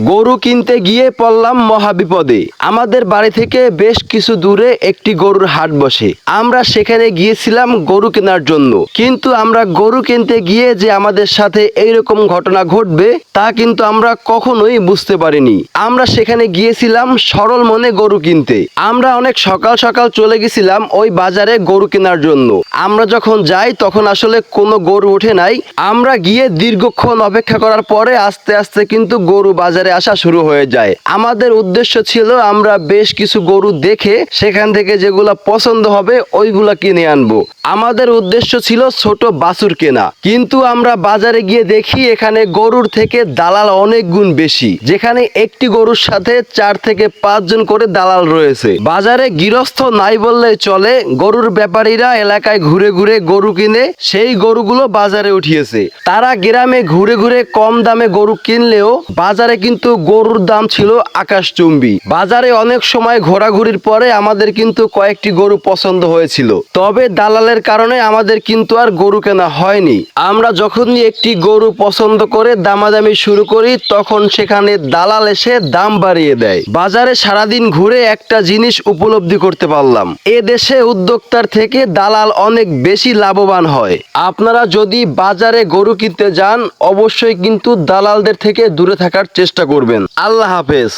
গরু কিনতে গিয়ে পড়লাম মহাবিপদে। আমাদের বাড়ি থেকে বেশ কিছু দূরে একটি গরুর হাট বসে। আমরা সেখানে গিয়েছিলাম গরু কেনার জন্য, কিন্তু আমরা গরু কিনতে গিয়ে যে আমাদের সাথে এইরকম ঘটনা ঘটবে তা কিন্তু আমরা কখনোই বুঝতে পারিনি। আমরা সেখানে গিয়েছিলাম সরল মনে গরু কিনতে। আমরা অনেক সকাল সকাল চলে গেছিলাম ওই বাজারে গরু কেনার জন্য। আমরা যখন যাই তখন আসলে কোনো গরু ওঠে নাই। আমরা গিয়ে দীর্ঘক্ষণ অপেক্ষা করার পরে আস্তে আস্তে কিন্তু গরু বাজারে আসা শুরু হয়ে যায়। আমাদের উদ্দেশ্য ছিল আমরা বেশ কিছু গরু দেখে সেখান থেকে যেগুলা পছন্দ হবে ওইগুলা কিনে আনবো। আমাদের উদ্দেশ্য ছিল ছোট বাছুর কেনা, কিন্তু আমরা বাজারে গিয়ে দেখি এখানে গরুর থেকে দালাল অনেক গুণ বেশি, যেখানে একটি গরুর সাথে 4 থেকে 5 জন করে দালাল রয়েছে। বাজারে গৃহস্থ নাই বললেই চলে, গরুর ব্যাপারীরা এলাকায় ঘুরে ঘুরে গরু কিনে সেই গরুগুলো বাজারে উঠিয়েছে। তারা গ্রামে ঘুরে ঘুরে কম দামে গরু কিনলেও বাজারে কিন্তু গরুর দাম ছিল আকাশচুম্বী। বাজারে অনেক সময় ঘোরাঘুরির পরে আমাদের কিন্তু কয়েকটি গরু পছন্দ হয়েছিল, তবে দালালের কারণে আমাদের কিন্তু আর গরু কেনা হয়নি। আমরা যখনই একটি গরু পছন্দ করে দামাদামি শুরু করি তখন সেখানে দালাল এসে দাম বাড়িয়ে দেয়। বাজারে সারাদিন ঘুরে একটা জিনিস উপলব্ধি করতে পারলাম, এ দেশে উদ্যোক্তার থেকে দালাল অনেক বেশি লাভবান হয়। আপনারা যদি বাজারে গরু কিনতে যান অবশ্যই কিন্তু দালালদের থেকে দূরে থাকার চেষ্টা করবেন। আল্লাহ হাফেজ।